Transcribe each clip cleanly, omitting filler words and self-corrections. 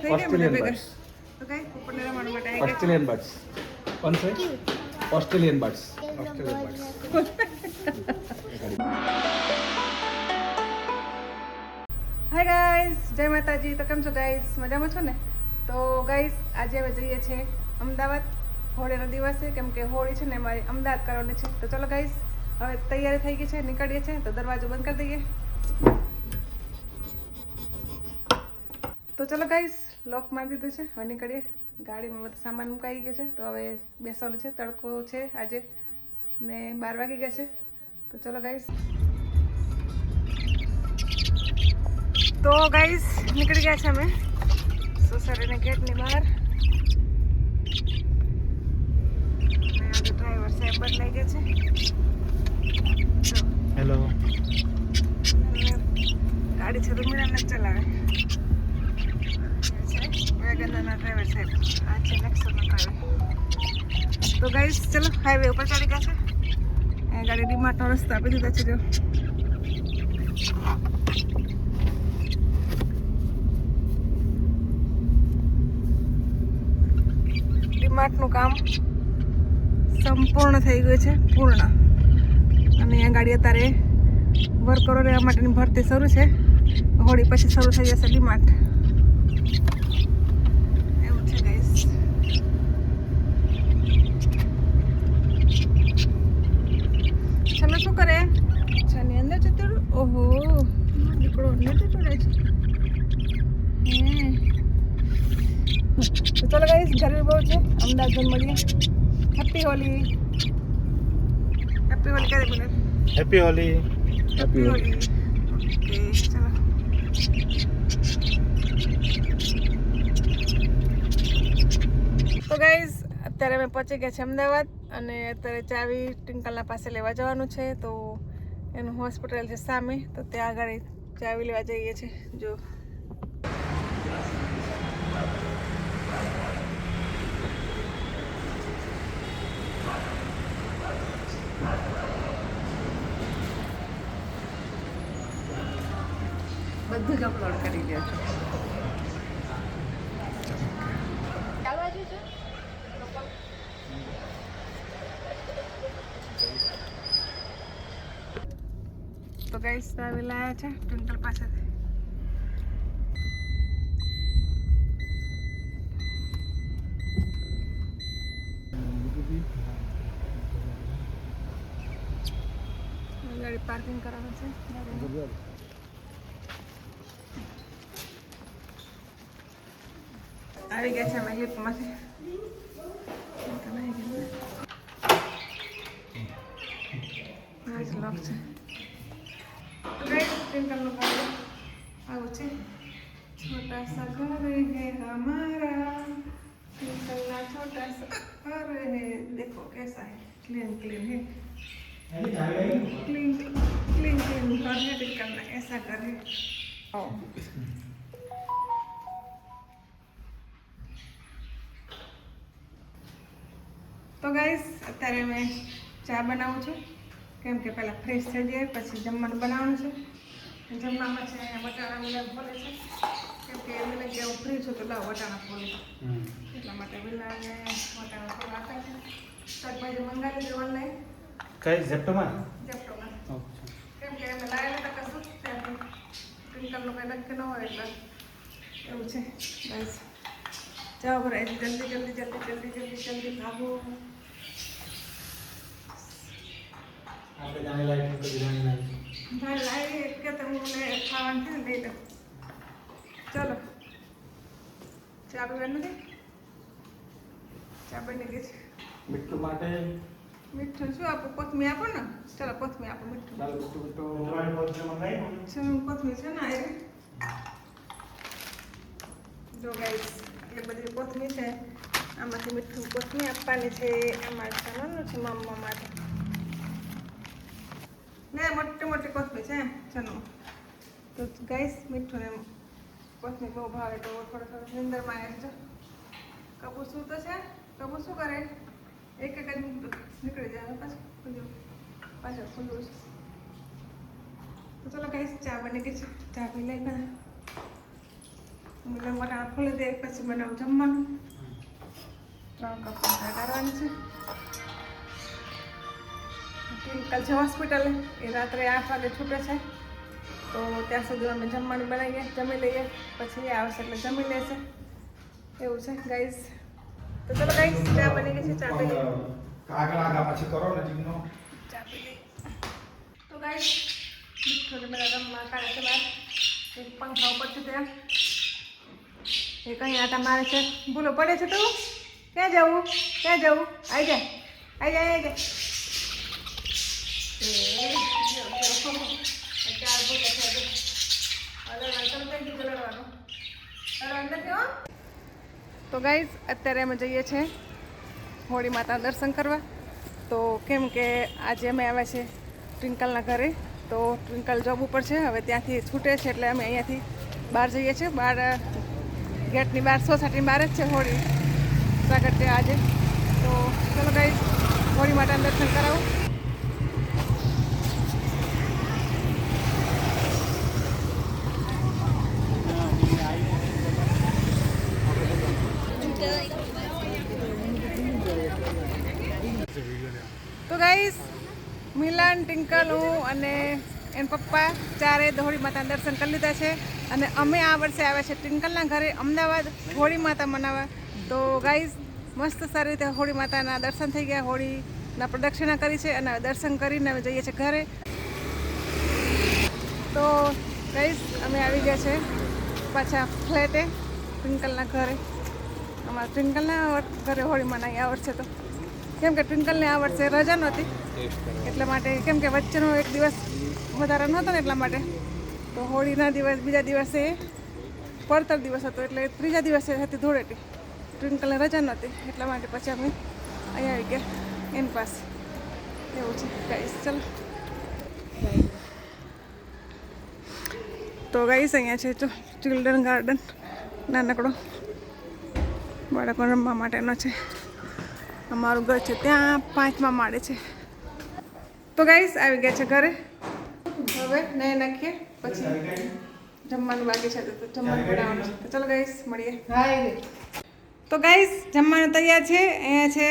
થઈ ગયા મને ભેગા બર્ડ્સ તો કઈ ઉપરને રમવા માટે આવી ગયા ऑस्ट्रेलियन बर्ड्स कौन से Australian birds Australian birds hi guys જય માતાજી તો કેમ છો ગાઈઝ મજામાં છો ને તો ગાઈઝ આજે હવે જઈએ છીએ અમદાવાદ હોળીનો દિવસ છે કેમ કે હોળી છે ને અમારી અમદાવાદ કરવાની છે તો ચલો ગાઈઝ હવે તૈયારી થઈ ગઈ છે નીકળીએ છીએ તો દરવાજો બંધ કરી દઈએ તો ચલો ગાઈઝ લોક મારી દીધું છે હવે નીકળીએ ગાડીમાં બધો સામાન મુકાઈ ગયો છે તો હવે બેસવાનું છે તડકો છે આજે ને 12 વાગી ગયા છે તો ચલો ગાઈઝ તો ગાઈઝ નીકળી ગયા છે અમે સોસાયટીના ગેટની બહાર આજે ડ્રાઈવર સાહેબ બદલાઈ ગયા છે हेलो ગાડી છે તો મીરાને જ ચલાવે વેગનના ડ્રાઈવર સાહેબ આ છે નેક્સોનનો ડ્રાઈવર તો ગાઈઝ ચલો હાઈવે ઉપર ચડી ગયા છે એ ગાડી ડીમાર્ટનો રસ્તો આપી દીધો છે જો ડીમાર્ટનું કામ સંપૂર્ણ થઈ ગયું છે પૂર્ણ અને અહીંયા ગાડી અત્યારે વર્કરો રહેવા માટેની ભરતી શરૂ છે હોળી પછી શરૂ થઈ જશે ડીમાર્ટ એવું છે ગાઈસ ચલો શું કરે છાની અંદર જતું ઓહો દીકરો અંદર જતો રહે છે તો ચલો ગાઈસ ગરમી બહુ છે અમદાવાદ મળીએ હેપી હોલી હેપી હોલી ક્યારે બોલે happy Holi happy Holi okay ચલો તો ગાઈઝ અત્યારે અમે પહોંચી ગયા છે અમદાવાદ અને અત્યારે ચાવી ટ્વિંકલના પાસે લેવા જવાનું છે તો એનું હોસ્પિટલ છે સામે તો ત્યાં આગળ ચાવી લેવા જઈએ છીએ જો બધું જ અપલોડ કરી દો છો તો ગાઈસ ચાવી લાયા છે ટ્વિંકલ પાસેથી ગાડી પાર્કિંગ કરાવવાનું છે આવી ગયા છે અમે યુપમાંથી લોક છે ट्विंकलનું ઘર આવું છે छोटा सा घर है हमारा ट्विंकलના छोटा सा घर है देखो कैसा है क्लीन क्लीन है क्लीन क्लीन क्लीन घर है ट्विंकलના ऐसा घर है ओ તો ગાઈસ અત્યારે મેં ચા બનાવું છું કેમ કે પહેલાં ફ્રેશ થઈ જાય પછી જમવાનું બનાવવાનું છે જમવામાં છે વટાણા મિલા બોલે છે કેમ કે મને કે હું ફ્રી છું તો લાવ વટાણા બોલે એટલા માટે મિલાને વટાણા થોડા આપે છે શાકભાજી મંગાવી લીધું ઓનલાઈન કઈ ઝેપ્ટોમાં કેમ કે અમે લાવેલા હતા કશું ત્યાંથી ટ્વિંકલનું કંઈ નક્કી ન હોય એટલે એવું છે બસ જાઓ ભરાય જલ્દી જલ્દી જલ્દી જલ્દી જલ્દી જલ્દી ભાગો આપણે જાણે લાઈટ તો જાણે લાઈટ ભાઈ લાવી કે તમે મને ખાવાનું છે લઈ લો ચલો ચા પીવાનું નથી ચા બની ગઈ છે મીઠું માટે મીઠું શું આપો કોથમી આપો ને ચલો કોથમી આપો મીઠું ચાલો મીઠું તો તમારી પોતમાં નહીં છે કોથમી છે ને એ જો ગાઈસ એટલે બધી કોથમી છે આમાંથી મીઠું કોથમી આપવાની છે અમારે ચણાનું છે મમ્મા માટે ને મોટી મોટી કોથમી છે ચનો તો ગાઈસ મીઠું ને કોથમી બહુ ભાવે તો થોડો થોડો નિંદરમાં આવે છે કબુ શું તો છે કબુ શું કરે એક એક જ નીકળી જાય પાછું પાછળ ખુલ્લું છે તો ચલો ગાઈસ ચા બની ગઈ છે ચા પી લઈને મિલન વટાણા ખોલી દે પછી બનાવું જમવાનું. 3 કપ કરવાની છે. ટ્વિંકલ છે હોસ્પિટલે, એ રાત્રે 8 વાગે છૂટે છે. તો ત્યાં સુધી અમે જમવાનું બનાવીએ, જમી લઈએ, પછી એ આવશે એટલે જમી લેશે. એવું છે ગાઈઝ. તો ચલો ગાઈઝ, ચા બની ગઈ છે, ચા પી લઈએ. પછી કરો ને ટીમનો. ચા પી લઈએ. તો ગાઈઝ થોડી મેરા રમવા કાઢે છે બહાર. એક પંખા ઉપર છે ત્યાં, એ કઈ આટા મારે છે. ભૂલો પડે છે તું? ક્યાં જવું? ક્યાં જવું? આવી જા, આવી જા, આવી જા. તો ગાઈઝ અત્યારે અમે જઈએ છીએ હોળી માતા દર્શન કરવા. તો કેમ કે આજે અમે આવ્યા છે ટ્વિંકલના ઘરે. તો ટ્વિંકલ જોબ ઉપર છે, હવે ત્યાંથી છૂટે છે એટલે અમે અહીંયાથી બહાર જઈએ છીએ. બહાર ગેટની બહાર સોસાયટીની બહાર જ છે હોળી પ્રાગટ્ય આજે. તો ચલો ગાઈઝ હોળી માતાના દર્શન કરાવું. તો ગાઈસ મિલન, ટિંકલ, હું અને એના પપ્પા ચારે હોળી માતાના દર્શન કરી લીધા છે. અને અમે આ વર્ષે આવ્યા છે ટિંકલના ઘરે અમદાવાદ હોળી માતા મનાવવા. તો ગાઈસ મસ્ત સારી રીતે હોળી માતાના દર્શન થઈ ગયા, હોળીના પ્રદક્ષિણા કરી છે અને દર્શન કરીને અમે જઈએ છીએ ઘરે. તો ગાઈસ અમે આવી ગયા છે પાછા ફ્લેટે ટ્વિંકલના ઘરે. અમારા ટ્વિંકલના ઘરે હોળી મનાવી આ વર્ષે. તો કેમ કે ટ્વિંકલને આ વર્ષે રજા નહોતી એટલા માટે, કેમ કે વચ્ચેનો એક દિવસ વધારે નહોતો ને એટલા માટે. તો હોળીના દિવસ બીજા દિવસે પડતર દિવસ હતો એટલે ત્રીજા દિવસે હતી ધૂળેટી. ટ્વિંકલને રજા નહોતી એટલા માટે પછી અમે અહીંયા આવી ગયા એની પાસે. એવું છે ગાઈસ. ચાલો તો ગાઈસ અહીંયા છે જો ચિલ્ડ્રન ગાર્ડન, નાનકડો બાળકો રમવા માટેનો છે. અમારું ઘર છે ત્યાં 5મા માળે છે. તો ગાઈસ આવી ગયા છે ઘરે. હવે નહીં નાખીએ પછી જમવાનું બાકી છે તો જમવાનું બનાવવાનું છે. તો ચલો ગાઈસ મળીએ. તો ગાઈસ જમવાનું તૈયાર છે. અહીંયા છે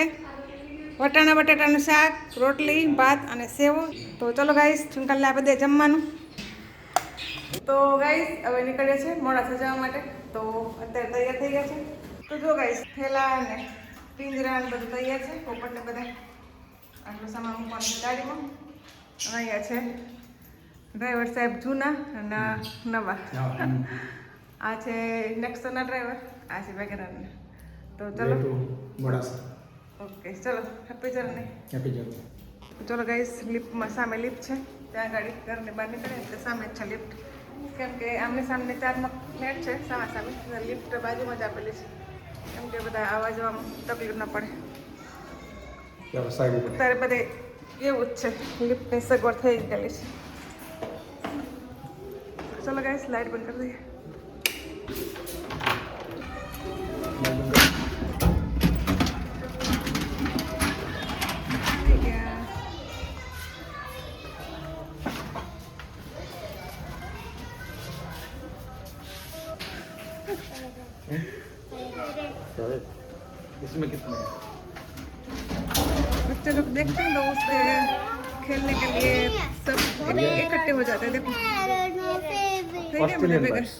વટાણા બટાટાનું શાક, રોટલી, ભાત અને સેવો. તો ચલો ગાઈસ ટ્વિંકલને આપી દે જમવાનું. તો ગાઈસ હવે નીકળીએ છીએ મોડાસા જવા માટે. તો અત્યારે તૈયાર થઈ ગયા છે. તો જો ગાઈસ થેલા અને પિંજરા ને બધું તૈયાર છે. પોપટને બધા આટલો સામાન મૂકવાનું છે ગાડીમાં. અહીંયા છે ડ્રાઈવર સાહેબ જૂના અને નવા. આ છે નેક્સોના ડ્રાઈવર, આ છે વેગેનરના. તો ચલો ઓકે ચલો હેપી જર્ની. ચલો ગાઈસ લિફ્ટમાં સામે લિફ્ટ છે ત્યાં ગાડી ઘરની બહાર નીકળે એટલે સામે જ છે લિફ્ટ. કેમ કે આમને સામને 4 ફ્લેટ છે સામે સામે, લિફ્ટ બાજુમાં જ આપેલી છે કેમ કે બધા આવવા જવામાં તકલીફ ન પડે. અત્યારે બધે એવું જ છે, લિફ્ટની સગવડ થઈ ગયેલી છે. ચલો ગાઈસ લાઈટ બંધ કરી દઈએ. इसमें कितना है? बच्चे लोग देखते हैं तो उससे खेलने के लिए सब इकट्ठे हो जाते हैं. देखो ऑस्ट्रेलियन बर्ड्स.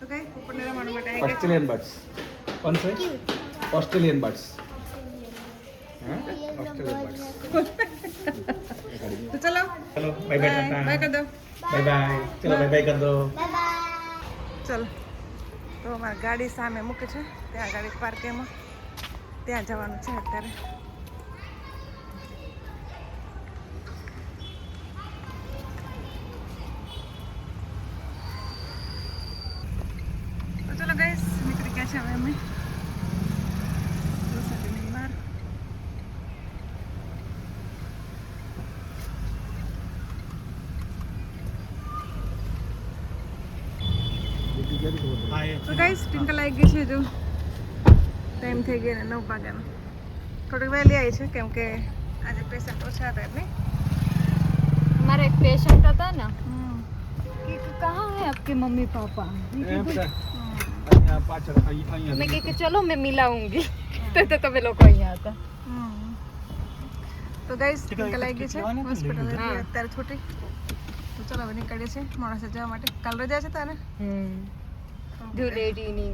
तो गाइस ऊपर मेरा मन बताएगा ऑस्ट्रेलियन बर्ड्स. कौन से? Australian birds. हाँ? Australian birds. तो चलो चलो बाय बाय बाय कर दो. Bye bye. चलो बाय बाय कर दो. चलो તો અમારી ગાડી સામે મૂકી છે ત્યાં ગાડી પાર્કિંગમાં, ત્યાં જવાનું છે અત્યારે. તો ચલો ગાઈસ નીકળી ગયા છે હવે અમે સોસાયટીની બહાર. તો ગાઈસ ટ્વિંકલ આવી ગઈ છે. જો ટાઈમ થઈ ગયો ને 9 વાગ્યાનો. થોડીક વહેલી આવી છે કેમ કે આજે પેશન્ટ ઓછા હતા એટલે. हमारा एक पेशेंट था ना कि कहाँ है आपके मम्मी पापा? અહીંયા અહીંયા પાછળ અહીંયા મેં કહ્યું કે ચલો મેં મિલાऊंगी તો તમે લોકો અહીંયા હતા. તો ગાઈસ ટિંકલ આવી ગઈ છે હોસ્પિટલ હા. અત્યારે છૂટી. તો ચલો હવે નીકળીએ છીએ માણસે જવા માટે. કાલ રજા છે તારે? ધૂળેટીની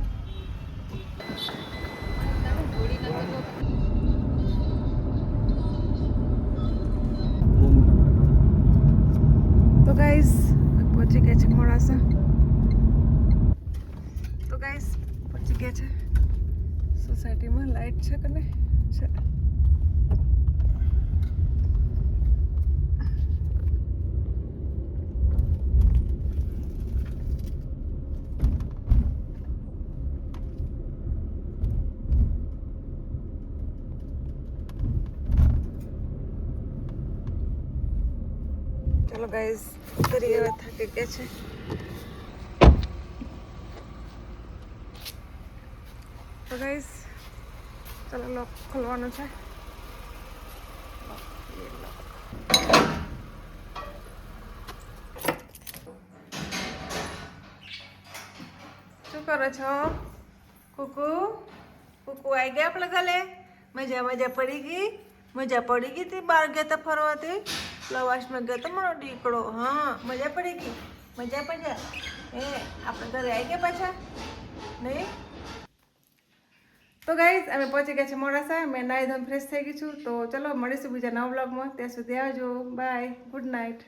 તો ગાઈસ પહોંચી ગયા છે મોડાસા. તો ગાઈસ પહોંચી ગયા છે સોસાયટીમાં. લાઈટ છે કે નહીં? છે. ચલો ગાઈસ કરી હવે થાકી ગયા છે. તો ગાઈસ ચલો લોક ખોલવાનું છે. શું કરો છો? કુકુ કુકુ આવી ગયા આપણા ગલે? મજા પડી ગઈ? મજા પડી ગઈ તી બહાર ગયા તા ફરવાથી? પ્રવાસમાં ગયો તો મારો દીકરો. હા મજા પડી ગઈ? મજા આપણે ઘરે આવી ગયા પાછા નહીં? તો ગાઈઝ અમે પહોંચી ગયા છે મોડાસા. મેં નાહી ધોઈને ફ્રેશ થઈ ગઈ છું. તો ચલો મળીશું બીજા નવા બ્લોગમાં. ત્યાં સુધી આવજો. બાય. Good night.